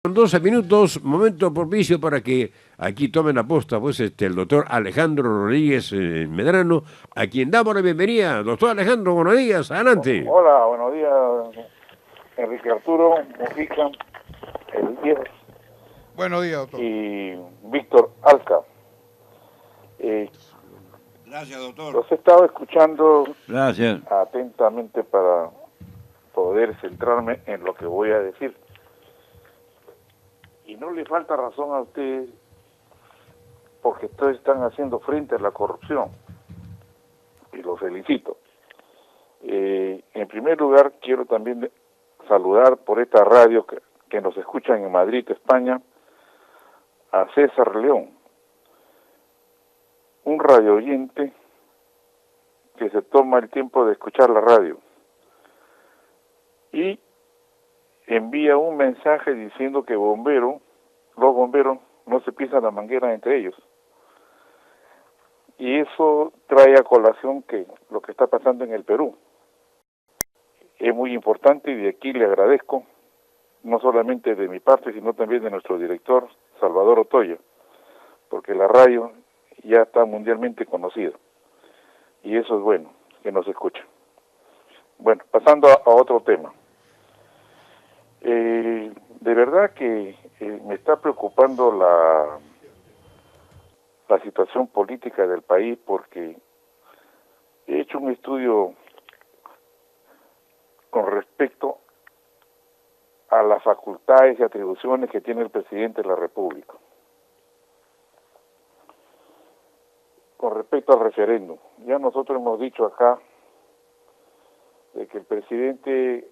Con 12 minutos, momento propicio para que aquí tomen la posta, pues, el doctor Alejandro Rodríguez Medrano, a quien damos la bienvenida. Doctor Alejandro, buenos días, adelante. Hola, buenos días, Enrique Arturo Mujica, Elías Buenos días, doctor. y Víctor Alca. Gracias, doctor. Los he estado escuchando Gracias. atentamente para poder centrarme en lo que voy a decir. Y no le falta razón a ustedes porque todos están haciendo frente a la corrupción. Y los felicito. En primer lugar, quiero también saludar por esta radio que nos escuchan en Madrid, España, a César León, un radio oyente que se toma el tiempo de escuchar la radio y envía un mensaje diciendo que los bomberos no se pisan la manguera entre ellos. Y eso trae a colación que lo que está pasando en el Perú es muy importante, y de aquí le agradezco, no solamente de mi parte, sino también de nuestro director, Salvador Otoya, porque la radio ya está mundialmente conocida, y eso es bueno, que nos escuchen. Bueno, pasando a otro tema. De verdad que me está preocupando la situación política del país, porque he hecho un estudio con respecto a las facultades y atribuciones que tiene el presidente de la República. Con respecto al referéndum, ya nosotros hemos dicho acá de que el presidente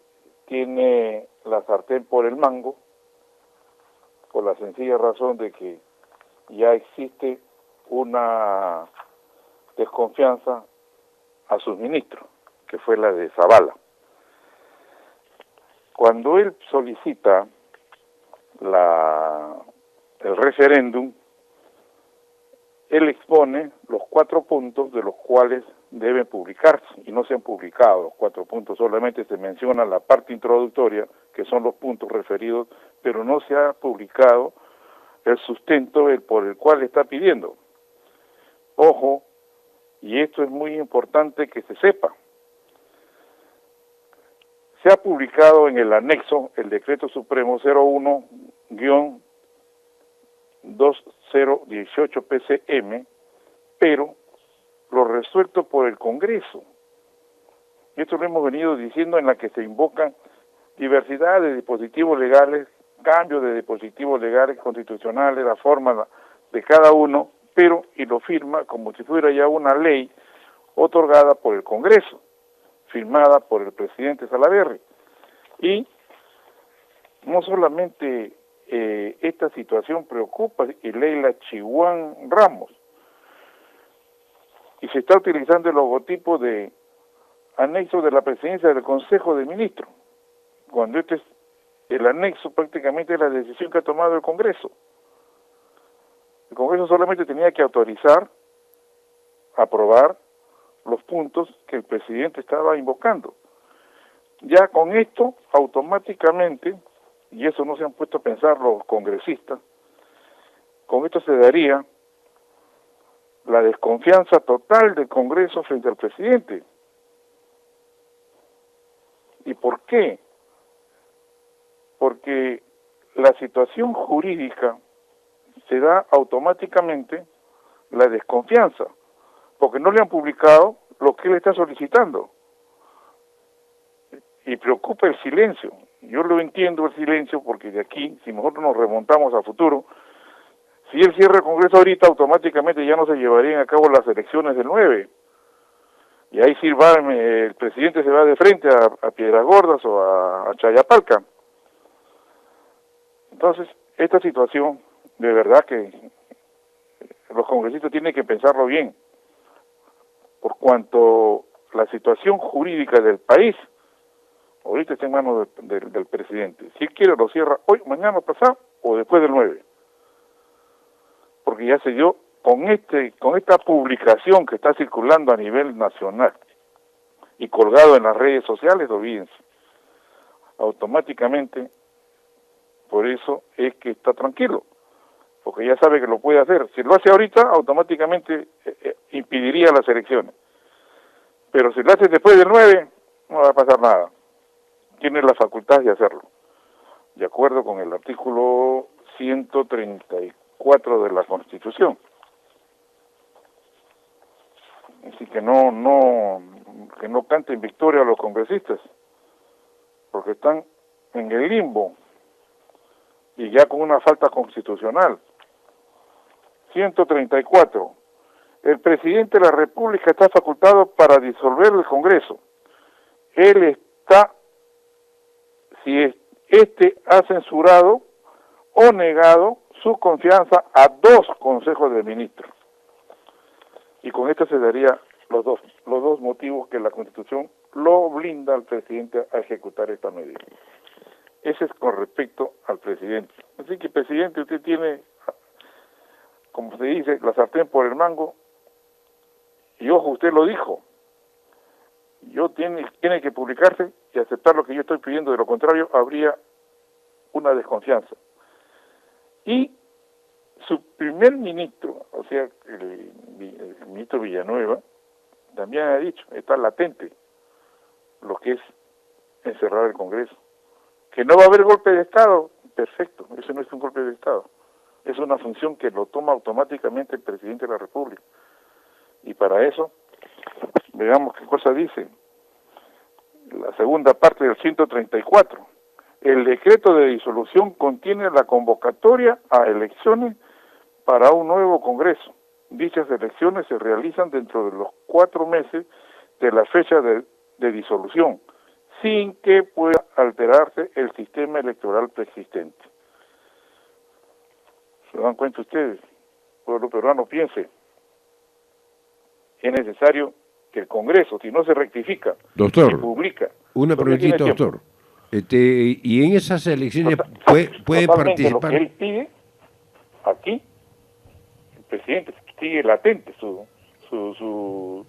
tiene la sartén por el mango, por la sencilla razón de que ya existe una desconfianza a sus ministros, que fue la de Zavala. Cuando él solicita el referéndum, él expone los 4 puntos de los cuales deben publicarse, y no se han publicado los 4 puntos, solamente se menciona la parte introductoria, que son los puntos referidos, pero no se ha publicado el sustento por el cual está pidiendo. Ojo, y esto es muy importante que se sepa, se ha publicado en el anexo el Decreto Supremo 01-2018 PCM, pero lo resuelto por el Congreso. Y esto lo hemos venido diciendo, en la que se invocan diversidad de dispositivos legales, cambios de dispositivos legales constitucionales, la forma de cada uno, pero y lo firma como si fuera ya una ley otorgada por el Congreso, firmada por el presidente Salaverry. Y no solamente esta situación preocupa y Leila Chihuán Ramos, y se está utilizando el logotipo de anexo de la presidencia del Consejo de Ministros, cuando este es el anexo prácticamente de la decisión que ha tomado el Congreso. El Congreso solamente tenía que autorizar, aprobar los puntos que el presidente estaba invocando. Ya con esto, automáticamente, y eso no se han puesto a pensar los congresistas, con esto se daría la desconfianza total del Congreso frente al presidente. ¿Y por qué? Porque la situación jurídica se da automáticamente la desconfianza, porque no le han publicado lo que él está solicitando. Y preocupa el silencio. Yo lo entiendo, el silencio, porque de aquí, si nosotros nos remontamos a futuro, si él cierra el Congreso ahorita, automáticamente ya no se llevarían a cabo las elecciones del 9. Y ahí sí el presidente se va de frente a Piedras Gordas o a Chayapalca. Entonces, esta situación, de verdad que los congresistas tienen que pensarlo bien, por cuanto la situación jurídica del país ahorita está en manos del presidente. Si él quiere, lo cierra hoy, mañana, pasado o después del 9. Porque ya se dio con esta publicación que está circulando a nivel nacional y colgado en las redes sociales, olvídense. Automáticamente Por eso es que está tranquilo, porque ya sabe que lo puede hacer. Si lo hace ahorita, automáticamente impediría las elecciones. Pero si lo hace después del 9, no va a pasar nada. Tiene la facultad de hacerlo, de acuerdo con el artículo 134 de la Constitución. Así que no canten victoria a los congresistas, porque están en el limbo y ya con una falta constitucional. 134. El presidente de la República está facultado para disolver el Congreso. Él está, si este ha censurado o negado su confianza a 2 consejos de ministros. Y con esto se daría los dos motivos que la Constitución lo blinda al presidente a ejecutar esta medida. Ese es con respecto al presidente. Así que, presidente, usted tiene, como se dice, la sartén por el mango, y ojo, usted lo dijo, tiene que publicarse y aceptar lo que yo estoy pidiendo, de lo contrario habría una desconfianza. Y su primer ministro, o sea, el ministro Villanueva, también ha dicho, está latente lo que es encerrar el Congreso. Que no va a haber golpe de Estado, perfecto, eso no es un golpe de Estado, es una función que lo toma automáticamente el presidente de la República. Y para eso, veamos qué cosa dice la segunda parte del 134. El decreto de disolución contiene la convocatoria a elecciones para un nuevo Congreso. Dichas elecciones se realizan dentro de los 4 meses de la fecha de disolución, sin que pueda alterarse el sistema electoral preexistente. ¿Se dan cuenta ustedes? Pueblo peruano, piense. Es necesario que el Congreso, si no se rectifica, doctor, se publica. Una preguntita, doctor. Y en esas elecciones puede participar. Lo que él pide aquí, el presidente sigue latente su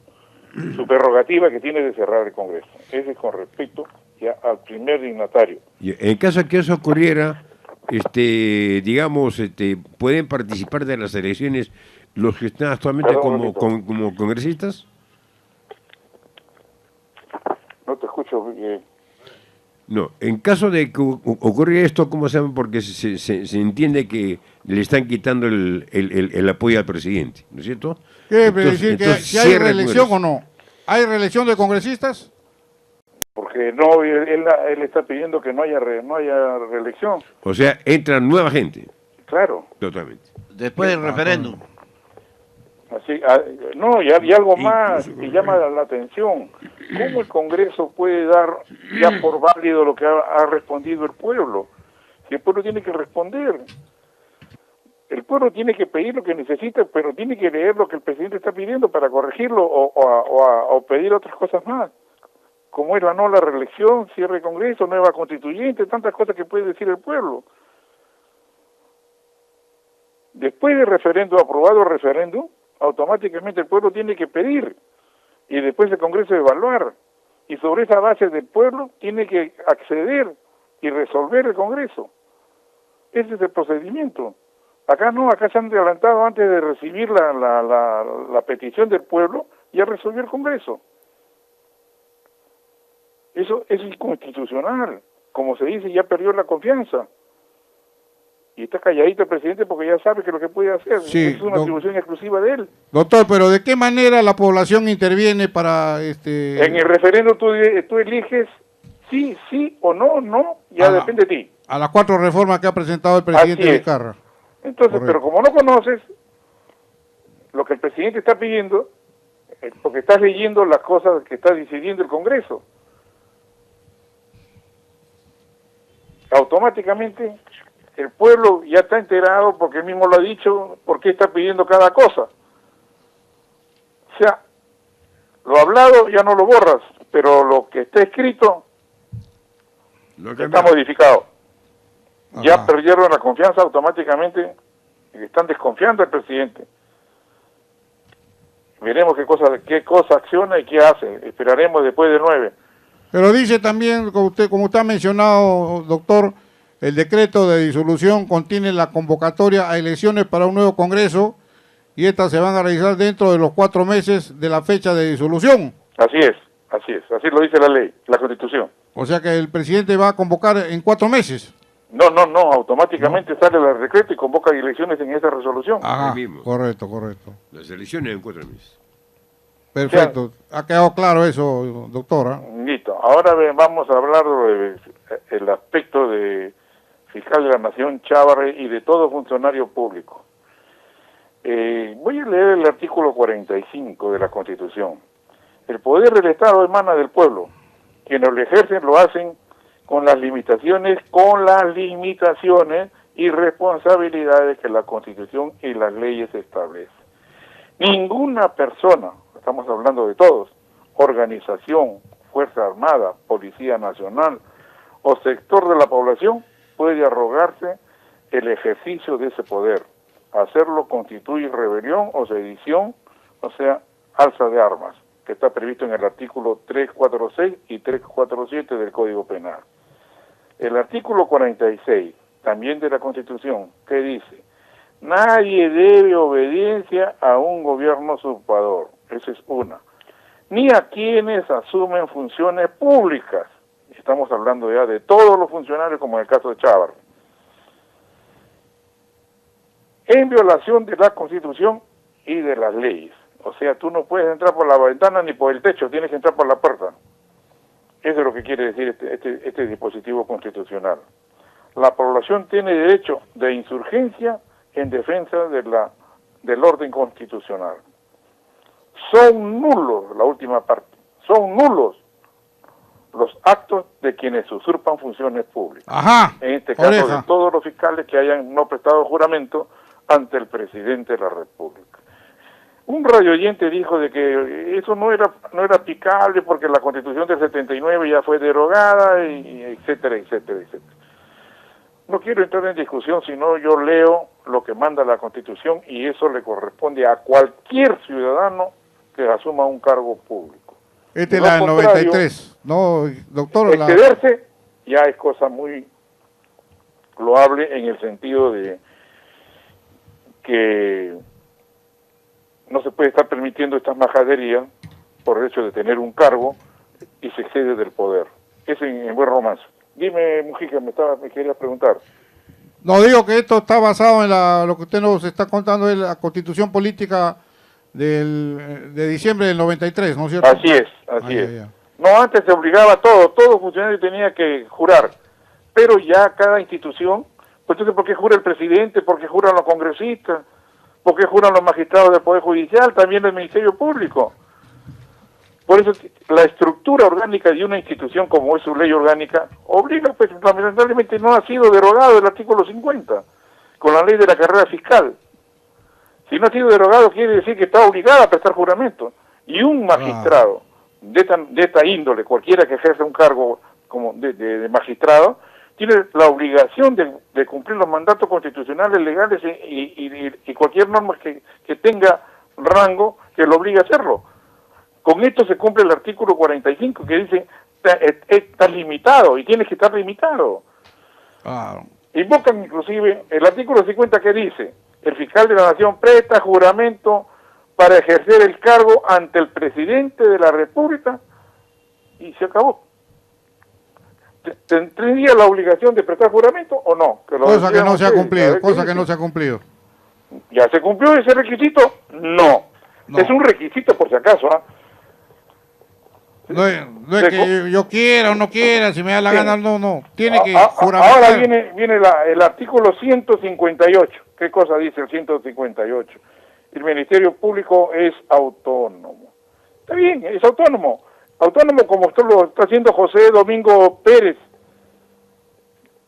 prerrogativa que tiene de cerrar el Congreso. Ese es con respecto ya al primer dignatario. Y en caso de que eso ocurriera, digamos, ¿pueden participar de las elecciones los que están actualmente como congresistas? No te escucho. No, en caso de que ocurra esto, ¿cómo se llama? Porque se entiende que le están quitando el apoyo al presidente, ¿no es cierto? ¿Qué quiere decir? ¿Que hay reelección o no? ¿Hay reelección de congresistas? Porque no, él está pidiendo que no haya reelección. O sea, entra nueva gente. Claro. Totalmente. Después del referéndum. Así, no, y algo más que llama la atención. ¿Cómo el Congreso puede dar ya por válido lo que ha respondido el pueblo? Si el pueblo tiene que responder. El pueblo tiene que pedir lo que necesita, pero tiene que leer lo que el presidente está pidiendo para corregirlo o pedir otras cosas más. Como es la reelección, cierre de Congreso, nueva constituyente, tantas cosas que puede decir el pueblo. Después del referéndum, aprobado el referéndum, automáticamente el pueblo tiene que pedir y después el Congreso evaluar, y sobre esa base del pueblo tiene que acceder y resolver el Congreso. Ese es el procedimiento. Acá no, acá se han adelantado antes de recibir la petición del pueblo, ya resolvió el Congreso. Eso es inconstitucional. Como se dice, ya perdió la confianza. Y está calladito el presidente porque ya sabe que lo que puede hacer es una atribución exclusiva de él. Doctor, pero ¿de qué manera la población interviene para En el referéndum tú eliges sí o no, ya depende de ti. A las 4 reformas que ha presentado el presidente Vizcarra. Entonces, correcto. Pero como no conoces lo que el presidente está pidiendo, porque estás leyendo las cosas que está decidiendo el Congreso, automáticamente el pueblo ya está enterado, porque él mismo lo ha dicho, por qué está pidiendo cada cosa. O sea, lo hablado ya no lo borras, pero lo que está escrito está modificado. Ajá. Ya perdieron la confianza automáticamente, están desconfiando del presidente. Veremos qué cosa acciona y qué hace. Esperaremos después del 9. Pero dice también, como usted ha mencionado, doctor, el decreto de disolución contiene la convocatoria a elecciones para un nuevo Congreso y estas se van a realizar dentro de los 4 meses de la fecha de disolución. Así es, así lo dice la ley, la Constitución. O sea que el presidente va a convocar en 4 meses. No, automáticamente sale el decreto y convoca elecciones en esa resolución. Ajá, mismo. correcto. Las elecciones en 4 meses. Perfecto, ha quedado claro eso, doctora. Listo, ahora vamos a hablar del aspecto de fiscal de la Nación Chávarri y de todo funcionario público. Voy a leer el artículo 45 de la Constitución. El poder del Estado emana del pueblo. Quienes lo ejercen lo hacen con las limitaciones y responsabilidades que la Constitución y las leyes establecen. Ninguna persona, estamos hablando de todos, organización, Fuerza Armada, Policía Nacional o sector de la población puede arrogarse el ejercicio de ese poder. Hacerlo constituye rebelión o sedición, o sea, alza de armas, que está previsto en el artículo 346 y 347 del Código Penal. El artículo 46, también de la Constitución, que dice: nadie debe obediencia a un gobierno usurpador, esa es una, ni a quienes asumen funciones públicas. Estamos hablando ya de todos los funcionarios, como en el caso de Chávarri. En violación de la Constitución y de las leyes. O sea, tú no puedes entrar por la ventana ni por el techo, tienes que entrar por la puerta. Eso es lo que quiere decir este dispositivo constitucional. La población tiene derecho de insurgencia en defensa del orden constitucional. Son nulos, la última parte, son nulos los actos de quienes usurpan funciones públicas. Ajá, en este caso de todos los fiscales que hayan no prestado juramento ante el presidente de la República. Un radio oyente dijo de que eso no era aplicable porque la Constitución del 79 ya fue derogada, y etcétera. No quiero entrar en discusión, sino yo leo lo que manda la Constitución y eso le corresponde a cualquier ciudadano que asuma un cargo público. Esta es la del 93, ¿no, doctor? Excederse ya es cosa muy loable en el sentido de que no se puede estar permitiendo estas majaderías por el hecho de tener un cargo y se excede del poder. Es en buen romance. Dime, Mujica, me querías preguntar. No, digo que esto está basado en lo que usted nos está contando, es la Constitución Política de diciembre del 93, ¿no es cierto? Así es. Ya. No, antes se obligaba a todo funcionario tenía que jurar, pero ya cada institución, pues entonces, ¿por qué jura el presidente? ¿Por qué juran los congresistas? ¿Por qué juran los magistrados del Poder Judicial? También el Ministerio Público. Por eso la estructura orgánica de una institución, como es su ley orgánica, obliga, pues lamentablemente no ha sido derogado el artículo 50, con la ley de la carrera fiscal. Si no ha sido derogado, quiere decir que está obligada a prestar juramento. Y un magistrado de esta índole, cualquiera que ejerza un cargo como de magistrado, tiene la obligación de cumplir los mandatos constitucionales, legales y cualquier norma que tenga rango que lo obligue a hacerlo. Con esto se cumple el artículo 45 que dice está limitado y tienes que estar limitado. Invocan inclusive el artículo 50 que dice: el fiscal de la Nación presta juramento para ejercer el cargo ante el presidente de la República y se acabó. ¿Tendría la obligación de prestar juramento o no? Cosa que no se ha cumplido. ¿Ya se cumplió ese requisito? No. Es un requisito por si acaso, ¿ah? No es que yo quiera o no quiera, si me da la gana, no. Tiene que juramentar. Ahora viene el artículo 158. ¿Qué cosa dice el 158? El Ministerio Público es autónomo. Está bien, es autónomo. Autónomo como esto lo está haciendo José Domingo Pérez,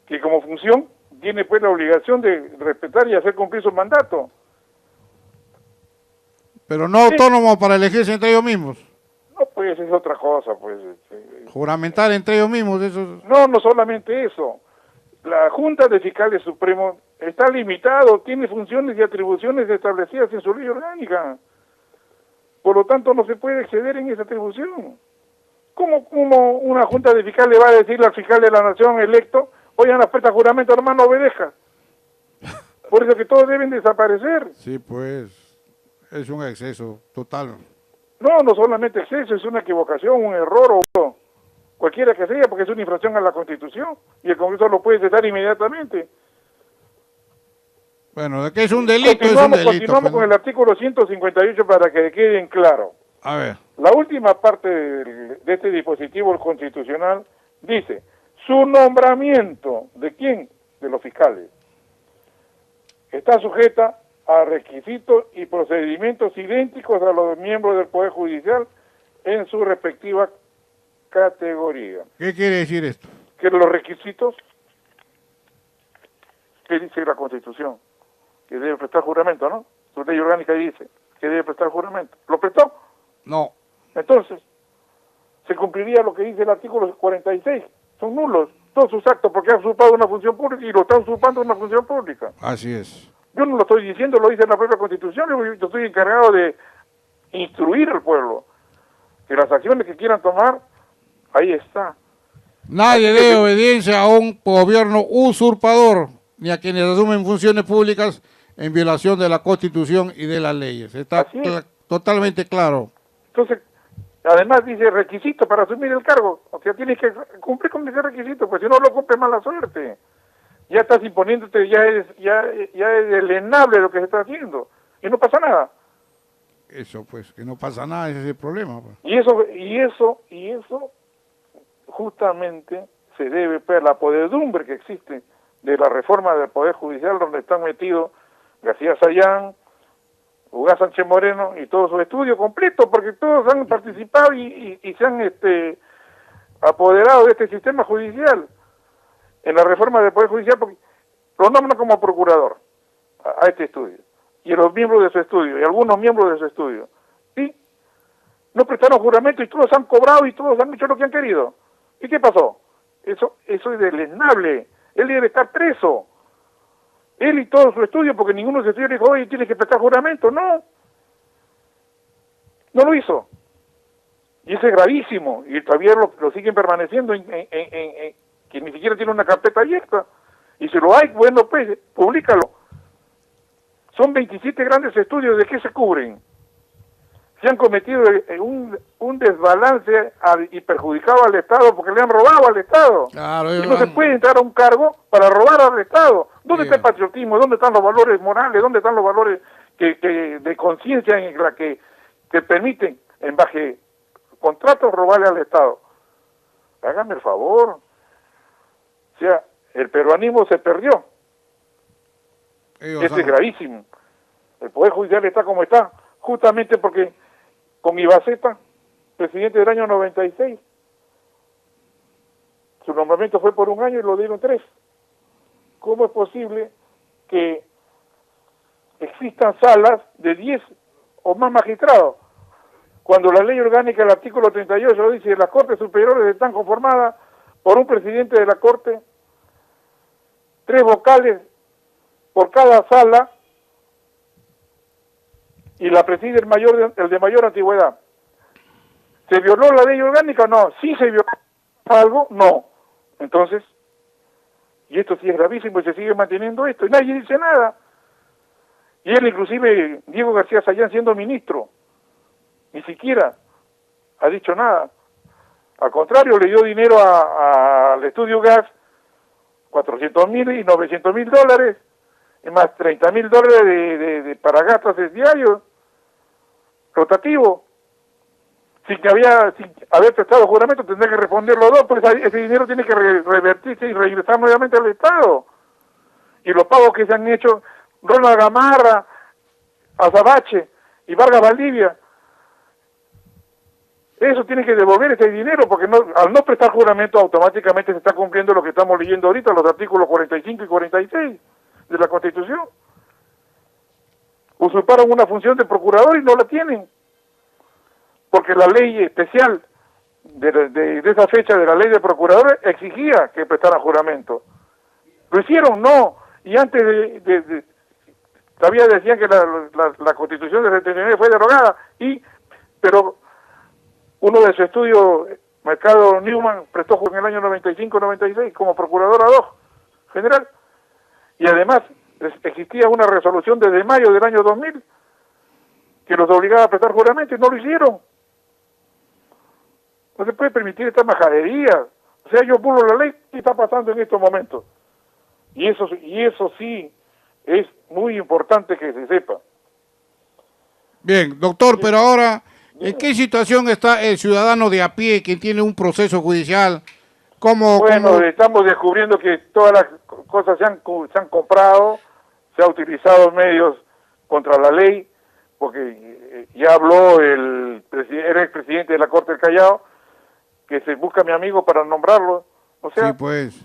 que como función tiene pues la obligación de respetar y hacer cumplir su mandato. Pero no autónomo para elegirse entre ellos mismos. No, pues es otra cosa, pues. Juramentar entre ellos mismos, eso. No solamente eso. La Junta de Fiscales Supremos está limitado, tiene funciones y atribuciones establecidas en su ley orgánica. Por lo tanto, no se puede exceder en esa atribución. ¿Cómo una Junta de Fiscales le va a decir al fiscal de la Nación electo: Oigan, las prestas juramento, hermano, obedezca. Por eso que todos deben desaparecer. Sí, pues, es un exceso total. No, no solamente exceso, es una equivocación, un error o cualquiera que sea, porque es una infracción a la Constitución y el Congreso lo puede cesar inmediatamente. Bueno, de que es un delito, es un delito. Continuamos con el artículo 158 para que queden claro. A ver. La última parte de este dispositivo constitucional dice, su nombramiento, ¿de quién? De los fiscales. Está sujeta a requisitos y procedimientos idénticos a los miembros del Poder Judicial en su respectiva categoría. ¿Qué quiere decir esto? Que los requisitos, ¿qué dice la Constitución? Que debe prestar juramento, ¿no? Su ley orgánica dice que debe prestar juramento. ¿Lo prestó? No. Entonces, se cumpliría lo que dice el artículo 46. Son nulos todos sus actos porque ha usurpado una función pública y lo está usurpando una función pública. Así es. Yo no lo estoy diciendo, lo dice la propia Constitución, yo estoy encargado de instruir al pueblo. Que las acciones que quieran tomar, ahí está. Nadie debe obediencia a un gobierno usurpador, ni a quienes asumen funciones públicas en violación de la Constitución y de las leyes. Está totalmente claro. Entonces, además dice requisito para asumir el cargo. O sea, tienes que cumplir con ese requisito, pues si no lo cumple, mala suerte. Ya estás imponiéndote, ya es delenable lo que se está haciendo. Y no pasa nada. Eso, pues, que no pasa nada, ese es el problema. Pues. Y eso justamente se debe pues, a la podredumbre que existe de la reforma del Poder Judicial, donde están metidos García Sayán, Ugaz Sánchez Moreno y todo su estudio completo, porque todos han participado y se han apoderado de este sistema judicial en la reforma del Poder Judicial, porque lo nombran como procurador a este estudio, y a los miembros de su estudio, y algunos miembros de su estudio. ¿Sí? No prestaron juramento y todos han cobrado y todos han hecho lo que han querido. ¿Y qué pasó? Eso es deleznable. Él debe estar preso. Él y todo su estudio, porque ninguno de sus estudios dijo, oye, tienes que prestar juramento. No. No lo hizo. Y eso es gravísimo. Y todavía lo siguen permaneciendo que ni siquiera tiene una carpeta abierta. Y si lo hay, bueno, pues, públicalo. Son 27 grandes estudios. ¿De qué se cubren? Se han cometido un desbalance y perjudicado al Estado porque le han robado al Estado. Claro, y no se puede entrar a un cargo para robar al Estado. ¿Dónde está el patriotismo? ¿Dónde están los valores morales? ¿Dónde están los valores de conciencia en la que permiten, en baje contratos, robarle al Estado? Háganme el favor. O sea, el peruanismo se perdió. Esto es gravísimo. El Poder Judicial está como está, justamente porque con Ibaceta, presidente del año 96, su nombramiento fue por 1 año y lo dieron 3. ¿Cómo es posible que existan salas de 10 o más magistrados? Cuando la ley orgánica del artículo 38 dice que las Cortes Superiores están conformadas por un presidente de la Corte, 3 vocales por cada sala, y la preside el de mayor antigüedad. ¿Se violó la ley orgánica? No. ¿Sí se violó algo? No. Entonces, y esto sí es gravísimo y se sigue manteniendo esto, y nadie dice nada. Y él, inclusive, Diego García Sayán, siendo ministro, ni siquiera ha dicho nada. Al contrario, le dio dinero al estudio Gas, 400.000 y 900.000 dólares, y más 30.000 dólares para gastos diarios, rotativo. Sin haber prestado juramento, tendrá que responder los dos, pues ese dinero tiene que revertirse y regresar nuevamente al Estado. Y los pagos que se han hecho, Ronald Gamarra, Azabache y Vargas Valdivia, eso tiene que devolver ese dinero, porque al no prestar juramento automáticamente se está cumpliendo lo que estamos leyendo ahorita, los artículos 45 y 46 de la Constitución. Usurparon una función de procurador y no la tienen, porque la ley especial de esa fecha de la ley de procuradores exigía que prestaran juramento. ¿Lo hicieron? No. Y antes todavía decían que la Constitución del 79 fue derogada, pero uno de su estudio, Mercado Newman, prestó en el año 95-96 como procurador ad hoc. general. Y además existía una resolución desde mayo del año 2000 que los obligaba a prestar juramento y no lo hicieron. No se puede permitir esta majadería. O sea, yo burlo la ley y está pasando en estos momentos. Y eso sí es muy importante que se sepa. Bien, doctor, pero ahora, ¿en qué situación está el ciudadano de a pie que tiene un proceso judicial? Bueno, estamos descubriendo que todas las cosas se han comprado, se ha utilizado medios contra la ley, porque ya habló el expresidente de la Corte del Callao, que se busca a mi amigo para nombrarlo. O sea, sí, pues.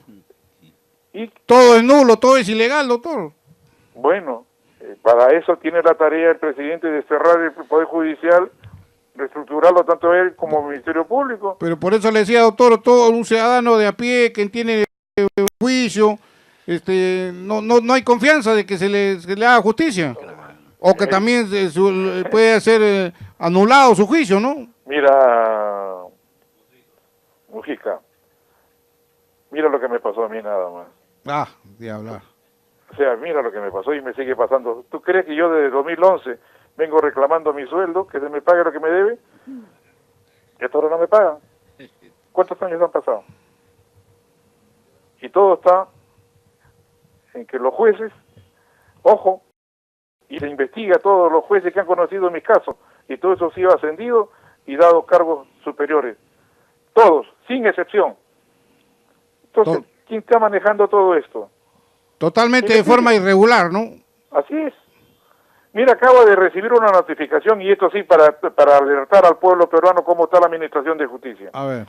Y todo es nulo, todo es ilegal, doctor. Bueno, para eso tiene la tarea el presidente de cerrar el Poder Judicial, reestructurarlo tanto él como el Ministerio Público. Pero por eso le decía, doctor, todo un ciudadano de a pie que tiene juicio, no hay confianza de que se le haga justicia. O que también puede ser anulado su juicio, ¿no? Mira, Mujica, mira lo que me pasó a mí nada más. Ah, diablo. O sea, mira lo que me pasó y me sigue pasando. ¿Tú crees que yo desde 2011 vengo reclamando mi sueldo, que se me pague lo que me debe? Y hasta ahora no me pagan. ¿Cuántos años han pasado? Y todo está en que los jueces, ojo, y se investiga a todos los jueces que han conocido mis casos, y todo eso ha sido ascendido y dado cargos superiores. Todos, sin excepción. Entonces, ¿quién está manejando todo esto? Totalmente de forma irregular, ¿no? Así es. Mira, acabo de recibir una notificación, y esto sí, para alertar al pueblo peruano cómo está la administración de justicia. A ver.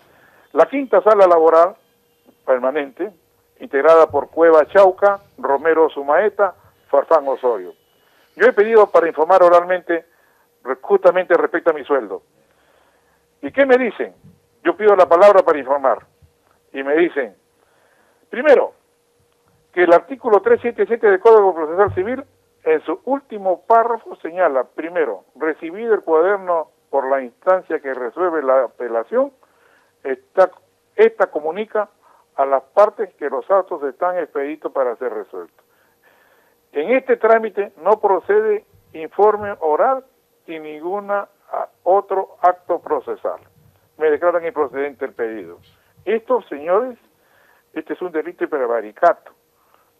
La quinta sala laboral permanente, integrada por Cueva Chauca, Romero Sumaeta, Farfán Osorio. Yo he pedido para informar oralmente justamente respecto a mi sueldo. ¿Y qué me dicen? Yo pido la palabra para informar. Y me dicen, primero, que el artículo 377 del Código Procesal Civil, en su último párrafo, señala, primero, recibido el cuaderno por la instancia que resuelve la apelación, esta comunica a las partes que los actos están expeditos para ser resueltos. En este trámite no procede informe oral y ninguna otro acto procesal. Me declaran improcedente el pedido. Esto, señores, este es un delito de prevaricato.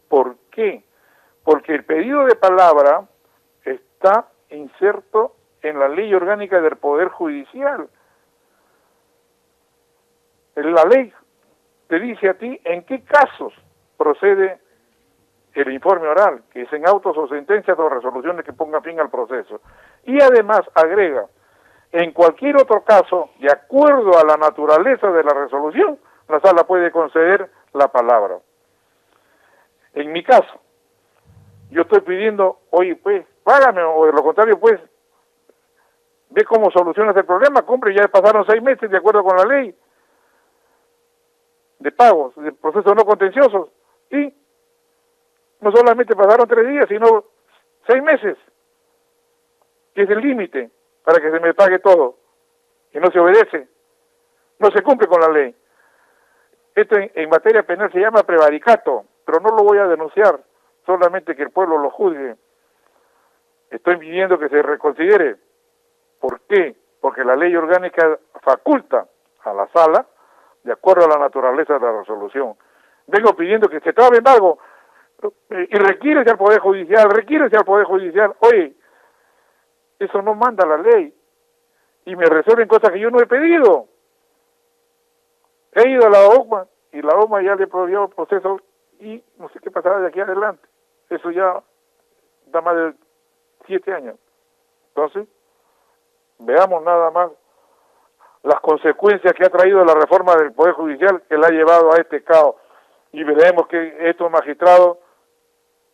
¿Por qué? Porque el pedido de palabra está inserto en la ley orgánica del Poder Judicial. La ley te dice a ti en qué casos procede el informe oral, que es en autos o sentencias o resoluciones que pongan fin al proceso. Y además agrega, en cualquier otro caso, de acuerdo a la naturaleza de la resolución, la sala puede conceder la palabra. En mi caso, yo estoy pidiendo, oye, pues, págame, o de lo contrario, pues, ve cómo solucionas el problema, cumple, ya pasaron 6 meses de acuerdo con la ley de pagos, de procesos no contenciosos, y no solamente pasaron 3 días, sino 6 meses, que es el límite para que se me pague todo, y no se obedece, no se cumple con la ley. Esto en materia penal se llama prevaricato, pero no lo voy a denunciar, solamente que el pueblo lo juzgue. Estoy pidiendo que se reconsidere. ¿Por qué? Porque la ley orgánica faculta a la sala, de acuerdo a la naturaleza de la resolución. Vengo pidiendo que se trabe embargo, y requírese al Poder Judicial, oye, eso no manda la ley, y me resuelven cosas que yo no he pedido. He ido a la OMA, y la OMA ya le prohibió el proceso, y no sé qué pasará de aquí adelante. Eso ya da más de 7 años. Entonces, veamos nada más las consecuencias que ha traído la reforma del Poder Judicial, que la ha llevado a este caos, y veremos que estos magistrados,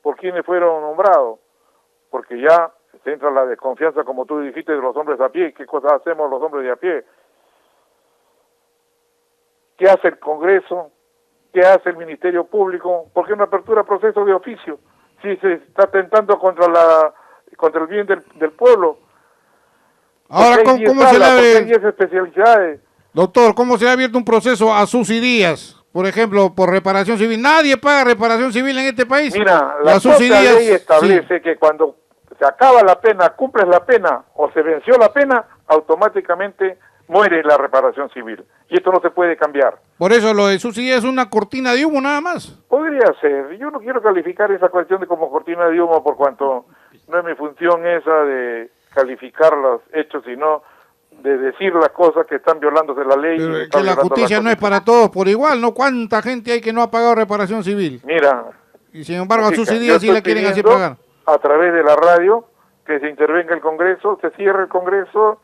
por quienes fueron nombrados, porque ya se entra la desconfianza, como tú dijiste, de los hombres a pie. ¿Qué cosas hacemos los hombres de a pie? ¿Qué hace el Congreso? ¿Qué hace el Ministerio Público? ¿Por qué no apertura proceso de oficio? Si se está atentando contra el bien del pueblo. Ahora, ¿cómo se le abre? Especialidades. Doctor, ¿cómo se ha abierto un proceso a Susy Díaz por ejemplo, por reparación civil. Nadie paga reparación civil en este país. Mira, la propia ley establece que cuando se acaba la pena, cumples la pena o se venció la pena, automáticamente muere la reparación civil. Y esto no se puede cambiar. Por eso lo de subsidiar es una cortina de humo nada más. Podría ser. Yo no quiero calificar esa cuestión de como cortina de humo por cuanto no es mi función esa de calificar los hechos, sino de decir las cosas que están violándose la ley. Pero que la justicia no es para todos por igual, ¿no? ¿Cuánta gente hay que no ha pagado reparación civil? Mira. Y sin embargo a subsidiar sí la quieren así pagar. A través de la radio, que se intervenga el Congreso, se cierre el Congreso,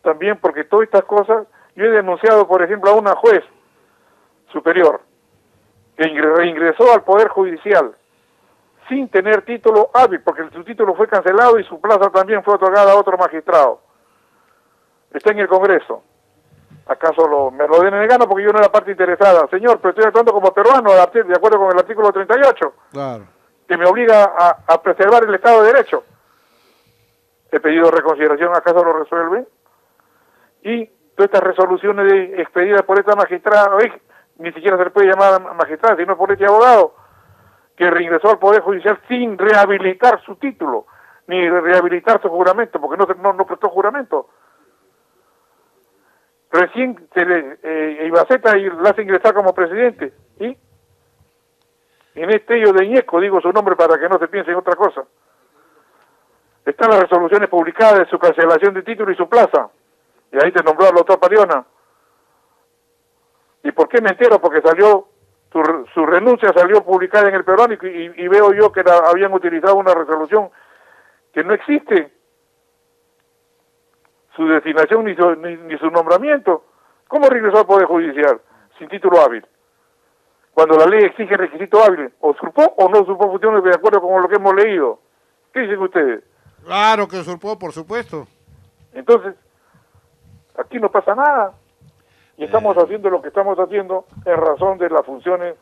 también porque todas estas cosas, yo he denunciado, por ejemplo, a una juez superior que reingresó al Poder Judicial sin tener título hábil, porque su título fue cancelado y su plaza también fue otorgada a otro magistrado. Está en el Congreso. ¿Acaso me lo den en gana porque yo no era parte interesada? Señor, pero estoy actuando como peruano de acuerdo con el artículo 38. Claro. Que me obliga a preservar el Estado de Derecho. He pedido reconsideración, ¿acaso lo resuelven? Y todas estas resoluciones expedidas por esta magistrada, ni siquiera se le puede llamar a magistrada, sino por este abogado, que reingresó al Poder Judicial sin rehabilitar su título, ni rehabilitar su juramento, porque no prestó juramento. Recién Ibaceta la hace ingresar como presidente, y en este ello de Ñeco, digo su nombre para que no se piense en otra cosa. Están las resoluciones publicadas de su cancelación de título y su plaza. Y ahí te nombró al doctor Paliona. ¿Y por qué me entero? Porque salió, su renuncia salió publicada en el peruano y veo yo que habían utilizado una resolución que no existe. Su designación ni su nombramiento. ¿Cómo regresó al Poder Judicial sin título hábil? Cuando la ley exige requisito hábil, ¿o usurpó o no usurpó funciones de acuerdo con lo que hemos leído? ¿Qué dicen ustedes? Claro que usurpó, por supuesto. Entonces, aquí no pasa nada. Y estamos haciendo lo que estamos haciendo en razón de las funciones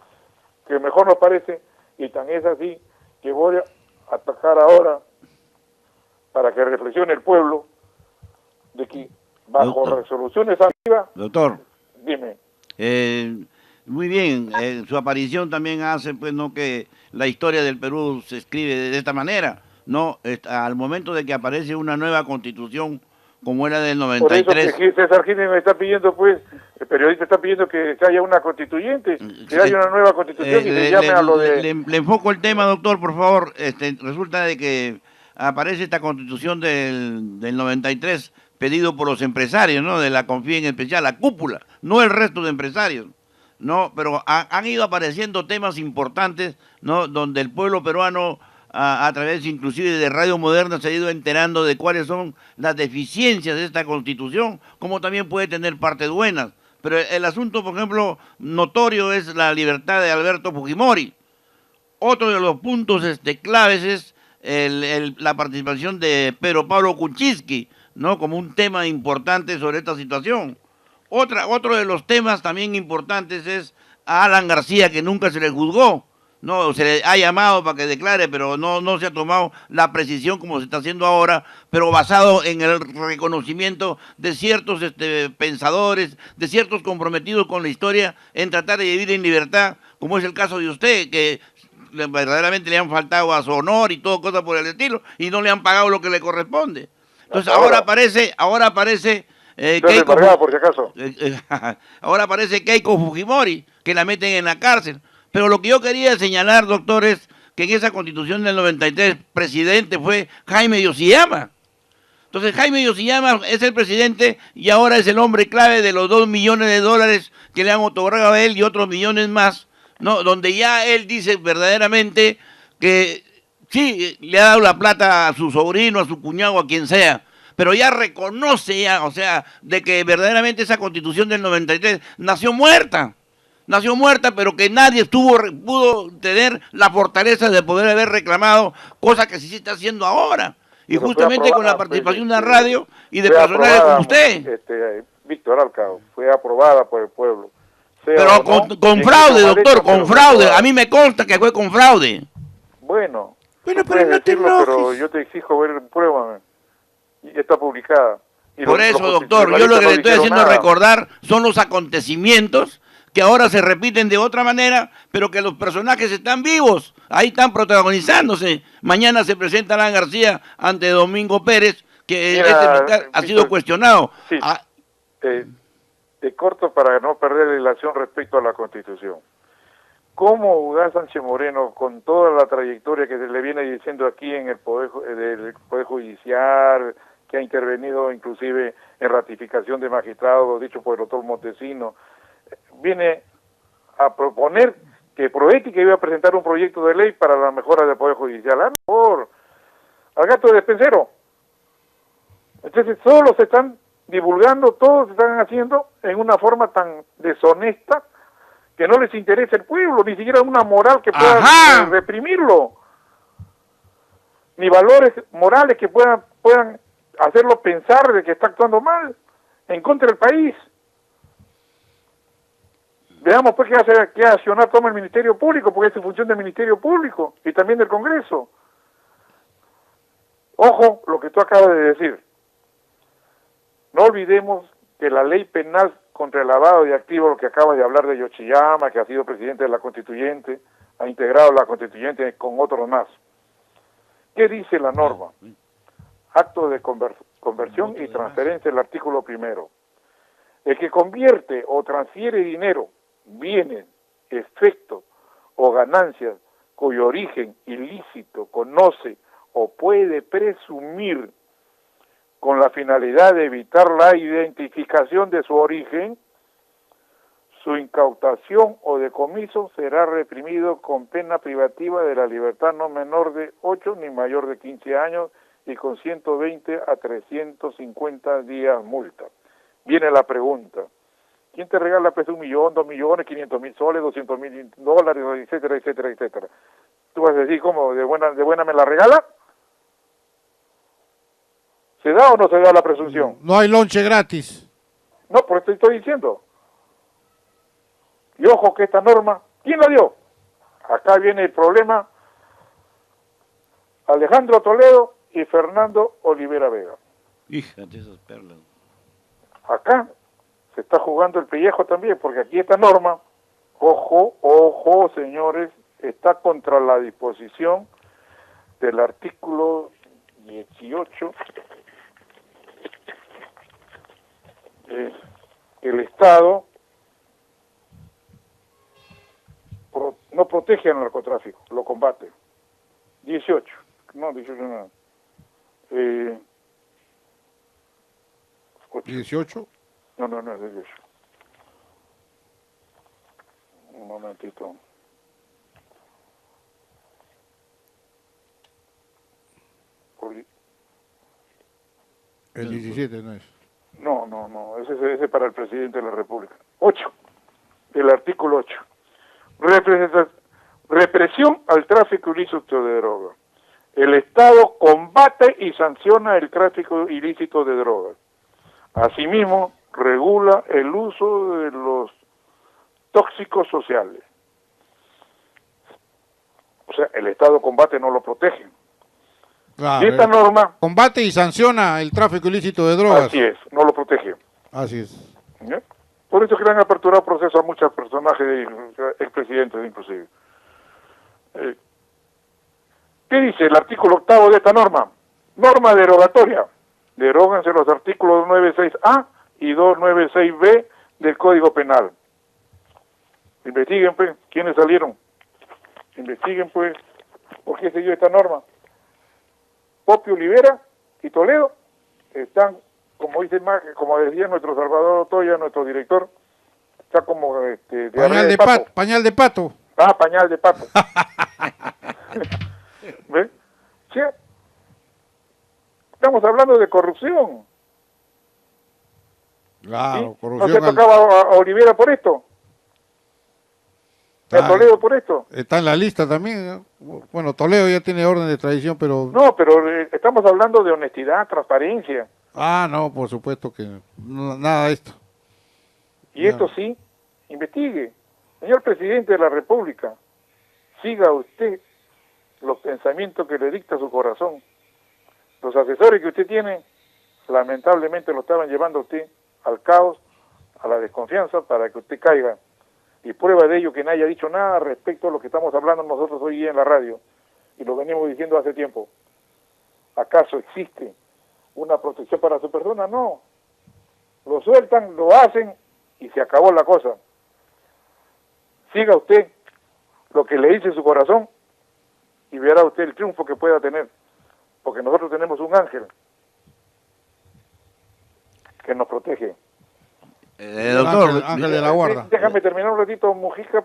que mejor nos parece, y tan es así que voy a atacar ahora para que reflexione el pueblo de que bajo resoluciones arriba... Doctor. Dime. Muy bien, su aparición también hace pues no que la historia del Perú se escribe de esta manera, no al momento de que aparece una nueva constitución como era del 93. Por eso que César Gine me está pidiendo, pues, el periodista está pidiendo que haya una constituyente, que haya una nueva constitución y se llame a lo de... Le enfoco el tema, doctor, por favor. Resulta de que aparece esta constitución del 93 pedido por los empresarios, ¿no? De la CONFIE en especial, la cúpula, no el resto de empresarios. No, pero han ido apareciendo temas importantes, ¿no? Donde el pueblo peruano, a través inclusive de Radio Moderna, se ha ido enterando de cuáles son las deficiencias de esta Constitución, como también puede tener partes buenas. Pero el asunto, por ejemplo, notorio es la libertad de Alberto Fujimori. Otro de los puntos claves es la participación de Pedro Pablo Kuczynski, ¿no? Como un tema importante sobre esta situación. Otro de los temas también importantes es a Alan García, que nunca se le juzgó, no se le ha llamado para que declare, pero no se ha tomado la precisión como se está haciendo ahora, pero basado en el reconocimiento de ciertos pensadores, de ciertos comprometidos con la historia, en tratar de vivir en libertad, como es el caso de usted, que verdaderamente le han faltado a su honor y todo cosas por el estilo, y no le han pagado lo que le corresponde. Entonces ahora aparece Keiko, por si acaso. Ahora aparece Keiko Fujimori, que la meten en la cárcel. Pero lo que yo quería señalar, doctor, es que en esa constitución del 93, presidente fue Jaime Yoshiyama. Entonces Jaime Yoshiyama es el presidente y ahora es el hombre clave de los $2 millones que le han otorgado a él y otros millones más, ¿no? Donde ya él dice verdaderamente que sí, le ha dado la plata a su sobrino, a su cuñado, a quien sea, pero ya reconoce o sea, de que verdaderamente esa constitución del 93 nació muerta, pero que nadie pudo tener la fortaleza de poder haber reclamado, cosa que sí se está haciendo ahora, y pero justamente con la participación de la radio y de personajes como usted. Víctor Alcao, fue aprobada por el pueblo. Pero con fraude, doctor, con fraude, a mí me consta que fue con fraude. Bueno, pero no te enojes. Pero yo te exijo ver pruébame. Y está publicada. Y por eso, doctor, yo lo que le estoy haciendo recordar son los acontecimientos que ahora se repiten de otra manera, pero que los personajes están vivos, ahí están protagonizándose. Mañana se presenta Alan García ante Domingo Pérez, que Mira, este fiscal ha sido Víctor, cuestionado. sí. Ah, Te corto para no perder relación respecto a la Constitución. ¿Cómo Udá Sánchez Moreno, con toda la trayectoria que se le viene diciendo aquí en el del Poder Judicial, que ha intervenido inclusive en ratificación de magistrados, dicho por el doctor Montesino, viene a proponer que Proética iba a presentar un proyecto de ley para la mejora del Poder Judicial? Por al gato de despensero. Entonces solo se están divulgando, todos se están haciendo en una forma tan deshonesta que no les interesa el pueblo, ni siquiera una moral que pueda reprimirlo, ni valores morales que puedan hacerlo pensar de que está actuando mal, en contra del país. Veamos pues qué accionar toma el Ministerio Público, porque es función del Ministerio Público y también del Congreso. Ojo lo que tú acabas de decir. No olvidemos que la ley penal contra el lavado de activos, lo que acabas de hablar de Yoshiyama, que ha sido presidente de la Constituyente, ha integrado la Constituyente con otros más. ¿Qué dice la norma? Acto de conversión y transferencia, el artículo 1. El que convierte o transfiere dinero, bienes, efectos o ganancias cuyo origen ilícito conoce o puede presumir con la finalidad de evitar la identificación de su origen, su incautación o decomiso será reprimido con pena privativa de la libertad no menor de 8 ni mayor de 15 años y con 120 a 350 días multa. Viene la pregunta: ¿quién te regala pues 1 millón, 2 millones, 500.000 soles, 200.000 dólares, etcétera, etcétera, etcétera? ¿Tú vas a decir cómo, de buena me la regala? ¿Se da o no se da la presunción? No hay lonche gratis. No, por esto estoy diciendo. Y ojo que esta norma, ¿quién la dio? Acá viene el problema: Alejandro Toledo y Fernando Olivera Vega. hija de esas perlas. Acá se está jugando el pellejo también, porque aquí esta norma, ojo, señores, está contra la disposición del artículo 18. El Estado no protege al narcotráfico, lo combate. 18 no. 18. No, es 18. Un momentito. El 17 no es. No, ese es para el presidente de la República. 8, el artículo 8. Represión al tráfico ilícito de drogas. El Estado combate y sanciona el tráfico ilícito de drogas. Asimismo, regula el uso de los tóxicos sociales. O sea, el Estado combate, no lo protege. Claro, Y esta norma, combate y sanciona el tráfico ilícito de drogas. así es, no lo protege. Así es. ¿Ya? Por eso que le han aperturado proceso a muchos personajes, expresidentes inclusive. ¿Qué dice el artículo 8 de esta norma? Norma derogatoria. Deróganse los artículos 296A y 296B del Código Penal. Investiguen, pues, quiénes salieron. Investiguen, pues, por qué se dio esta norma. Popio Olivera y Toledo están, como decía nuestro Salvador Otoya, nuestro director, está como Pañal de pato. Pañal de pato. Ah, pañal de pato. ¿Ves? Sí. Estamos hablando de corrupción. Claro, ¿Sí? corrupción. ¿No se tocaba a Olivera por esto? ¿A Toledo por esto? Está en la lista también, ¿no? Bueno, Toledo ya tiene orden de tradición, pero... No, pero estamos hablando de honestidad, transparencia. Ah, no, por supuesto que nada de esto. Y esto sí, investigue. Señor presidente de la República, siga usted los pensamientos que le dicta su corazón. Los asesores que usted tiene, lamentablemente lo estaban llevando a usted al caos, a la desconfianza, para que usted caiga. Y prueba de ello que nadie ha dicho nada respecto a lo que estamos hablando nosotros hoy día en la radio, y lo venimos diciendo hace tiempo. ¿Acaso existe una protección para su persona? No. Lo sueltan, lo hacen y se acabó la cosa. Siga usted lo que le dice su corazón y verá usted el triunfo que pueda tener, porque nosotros tenemos un ángel que nos protege. Doctor, Ángel de la Guarda. Déjame terminar un ratito, Mujica,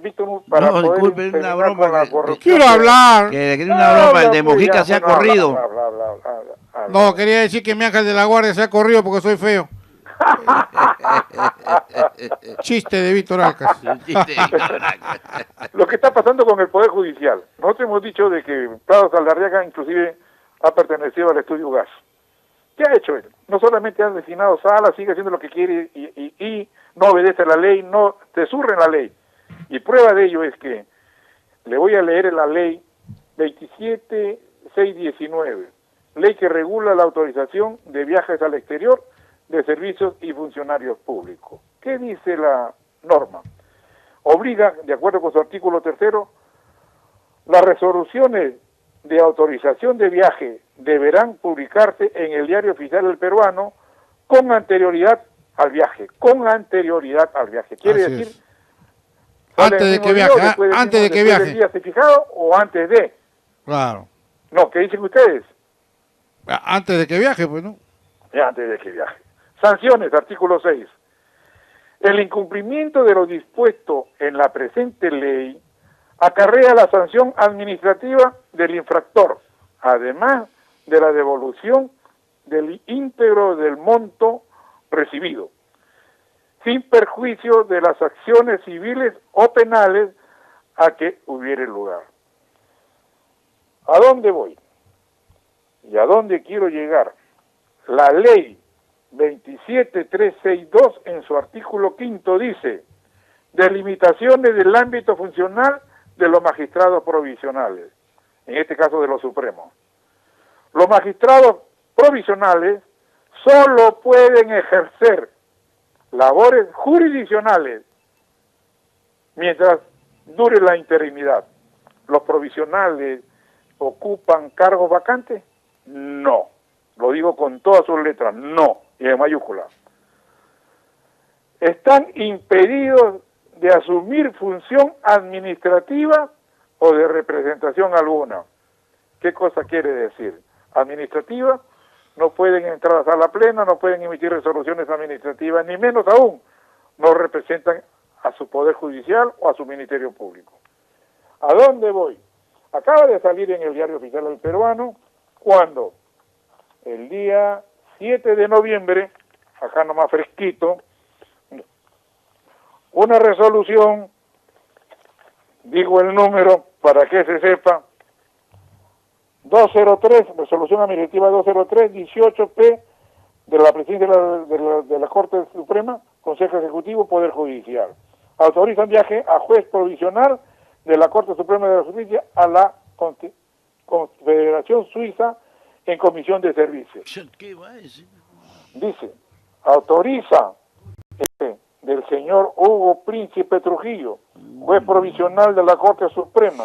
Víctor, para no, poder disculpe, una terminar broma con la que- corrupción. Quiero hablar. que le quería una broma, el de Mojica se ha corrido. No, quería decir que mi Ángel de la Guardia se ha corrido porque soy feo. Chiste de Víctor Alcas. Lo que está pasando con el Poder Judicial. Nosotros hemos dicho de que Prado Saldarriaga inclusive ha pertenecido al estudio Gas. ¿Qué ha hecho él? No solamente ha designado salas, sigue haciendo lo que quiere y no obedece a la ley, no se surre en la ley. Y prueba de ello es que le voy a leer la ley 27619, ley que regula la autorización de viajes al exterior de servicios y funcionarios públicos. ¿Qué dice la norma? Obliga, de acuerdo con su artículo 3, las resoluciones de autorización de viaje deberán publicarse en el Diario Oficial del Peruano con anterioridad al viaje. Con anterioridad al viaje. Quiere Así decir, es. sale Antes el de mismo que día viaje, o después del antes de que después del viaje. día certificado o antes de. Claro. No, ¿qué dicen ustedes? Antes de que viaje, pues, ¿no? Antes de que viaje. Sanciones, artículo 6. El incumplimiento de lo dispuesto en la presente ley acarrea la sanción administrativa del infractor, además de la devolución del íntegro del monto recibido, sin perjuicio de las acciones civiles o penales a que hubiere lugar. ¿A dónde voy? ¿Y a dónde quiero llegar? La ley 27362 en su artículo 5 dice: delimitaciones del ámbito funcional de los magistrados provisionales, en este caso de los supremos. Los magistrados provisionales solo pueden ejercer labores jurisdiccionales mientras dure la interinidad. ¿Los provisionales ocupan cargos vacantes? No. Lo digo con todas sus letras, no, y en mayúscula. Están impedidos de asumir función administrativa o de representación alguna. ¿Qué cosa quiere decir? Administrativa, no pueden entrar a sala plena, no pueden emitir resoluciones administrativas, ni menos aún, no representan a su Poder Judicial o a su Ministerio Público. ¿A dónde voy? Acaba de salir en el Diario Oficial del Peruano, cuando el día 7 de noviembre, acá nomás fresquito, una resolución, digo el número para que se sepa, 203, resolución administrativa 203-18P de la Presidencia de la Corte Suprema, Consejo Ejecutivo, Poder Judicial. Autorizan viaje a juez provisional de la Corte Suprema de la Justicia a la Confederación Suiza en comisión de servicios. ¿Qué va a decir? Dice, autoriza del señor Hugo Príncipe Trujillo, juez provisional de la Corte Suprema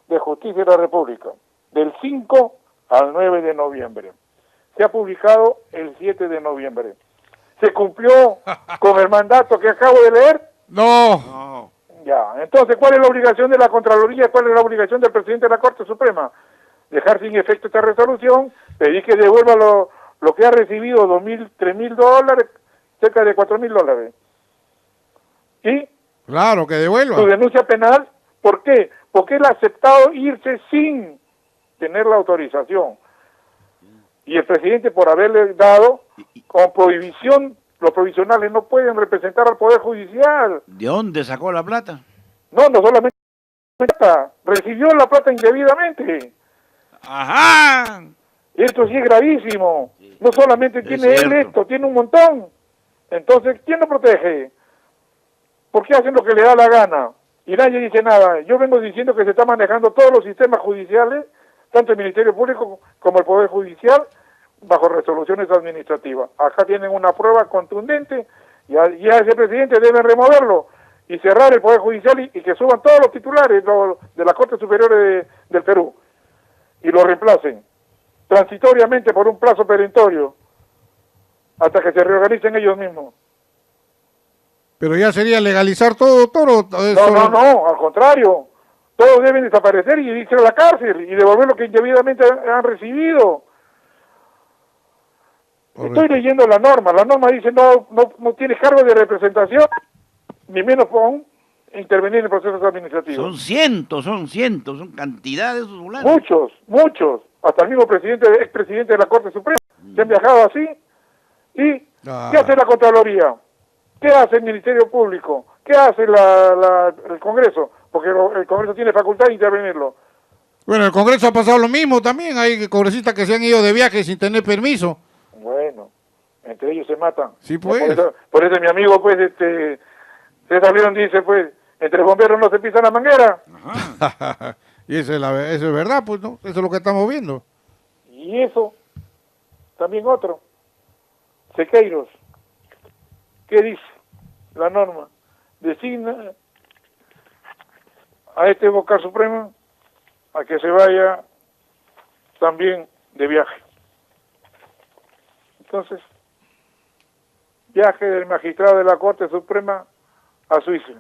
de Justicia de la República, del 5 al 9 de noviembre. Se ha publicado el 7 de noviembre. ¿Se cumplió con el mandato que acabo de leer? No. Ya, entonces, ¿cuál es la obligación de la Contraloría? ¿Cuál es la obligación del presidente de la Corte Suprema? Dejar sin efecto esta resolución, pedir que devuelva lo que ha recibido, $2,000, $3,000, cerca de $4,000. Y Claro, que devuelva. su denuncia penal, ¿por qué? Porque él ha aceptado irse sin tener la autorización. Y el presidente, por haberle dado con prohibición, los provisionales no pueden representar al Poder Judicial. ¿De dónde sacó la plata? No solamente plata, recibió la plata indebidamente. ¡Ajá! Esto sí es gravísimo. No solamente Es tiene él cierto. esto, tiene un montón. Entonces, ¿quién lo protege? ¿Por qué hacen lo que le da la gana? Y nadie dice nada. Yo vengo diciendo que se está manejando todos los sistemas judiciales, tanto el Ministerio Público como el Poder Judicial, bajo resoluciones administrativas. Acá tienen una prueba contundente y a ese presidente deben removerlo. y cerrar el Poder Judicial y que suban todos los titulares de la Corte Superior del Perú y lo reemplacen transitoriamente por un plazo perentorio hasta que se reorganicen ellos mismos. Pero ya sería legalizar todo, No, al contrario. Todos deben desaparecer y irse a la cárcel y devolver lo que indebidamente han recibido. Correcto. Estoy leyendo la norma dice no tienes cargo de representación, ni menos con intervenir en procesos administrativos. Son cientos, son cantidades de esos fulanos. Muchos, hasta el mismo expresidente de la Corte Suprema, que han viajado así. ¿Y qué hace la Contraloría? ¿Qué hace el Ministerio Público? ¿Qué hace el Congreso? Porque el Congreso tiene facultad de intervenirlo. Bueno, el Congreso ha pasado lo mismo también, hay congresistas que se han ido de viaje sin tener permiso. Bueno, entre ellos se matan. Sí, pues. Por eso mi amigo, pues, César León dice, pues, entre bomberos no se pisa la manguera. Y eso es verdad, pues, ¿no? Eso es lo que estamos viendo. Y eso, también otro. Sequeiros, ¿qué dice la norma? Designa a este vocal supremo a que se vaya también de viaje. Entonces, viaje del magistrado de la Corte Suprema a Suiza,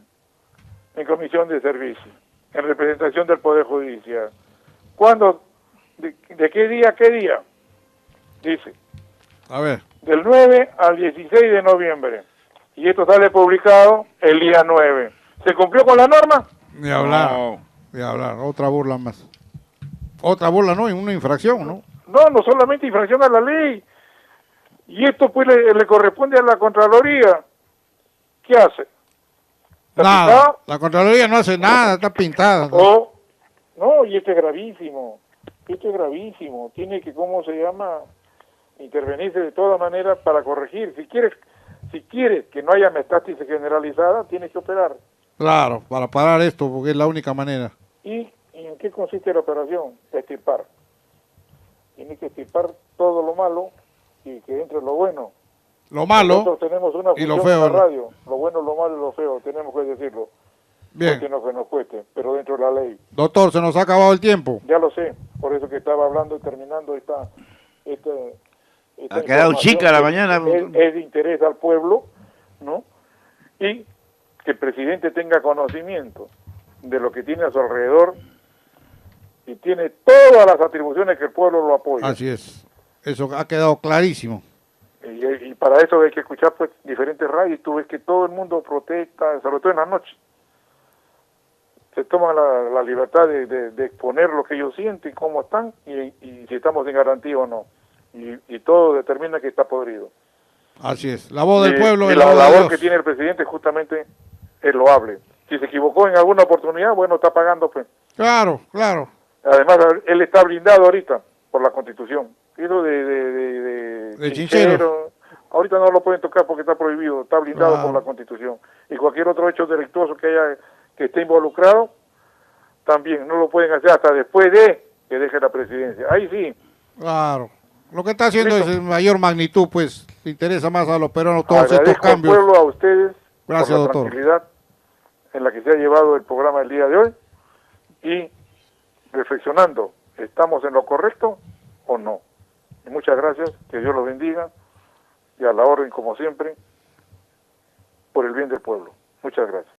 en comisión de servicio, en representación del Poder Judicial. ¿Cuándo? ¿De qué día a qué día? Dice. A ver. Del 9 al 16 de noviembre. Y esto sale publicado el día 9. ¿Se cumplió con la norma? Ni hablar. No. Ni hablar. Otra burla más. Otra burla, ¿no? Una infracción, ¿no? No solamente infracción a la ley. Y esto pues le corresponde a la Contraloría. ¿Qué hace? Nada. ¿Pintada? La Contraloría no hace nada, está pintada. No, y esto es gravísimo. Esto es gravísimo. Tiene que, ¿cómo se llama? Intervenirse de todas maneras para corregir. Si quieres que no haya metástasis generalizada, tienes que operar. Claro, para parar esto, porque es la única manera. ¿Y en qué consiste la operación? Extirpar. Tiene que extirpar todo lo malo y que entre lo bueno. Lo malo Nosotros tenemos una y lo función en feo. la radio. Lo bueno, lo malo y lo feo. Tenemos que decirlo. Bien. Que nos cueste, pero dentro de la ley. Doctor, se nos ha acabado el tiempo. Ya lo sé. Por eso que estaba hablando y terminando esta Ha quedado chica la mañana. Es de interés al pueblo, ¿no? Y que el presidente tenga conocimiento de lo que tiene a su alrededor y tiene todas las atribuciones que el pueblo lo apoya. Así es. Eso ha quedado clarísimo. Y para eso hay que escuchar pues diferentes radios. Tú ves que todo el mundo protesta, sobre todo en la noche. Se toman la libertad de exponer lo que ellos sienten, cómo están y si estamos en garantía o no. Y todo determina que está podrido. Así es. La voz del pueblo y es la la voz de labor Dios. que tiene el presidente justamente es loable. Si se equivocó en alguna oportunidad, bueno, está pagando pues. Claro. Además, él está blindado ahorita por la Constitución. Eso de chinchero. Ahorita no lo pueden tocar porque está prohibido, está blindado Claro. por la Constitución. Y cualquier otro hecho delictuoso que esté involucrado, también no lo pueden hacer hasta después de que deje la presidencia. Ahí sí. Claro. Lo que está haciendo Listo. es en mayor magnitud, pues, le interesa más a los peruanos todos estos Agradezco al cambios. pueblo, a ustedes, Gracias, por la doctor. tranquilidad en la que se ha llevado el programa el día de hoy y reflexionando, ¿estamos en lo correcto o no? Y muchas gracias, que Dios los bendiga y a la orden como siempre, por el bien del pueblo. Muchas gracias.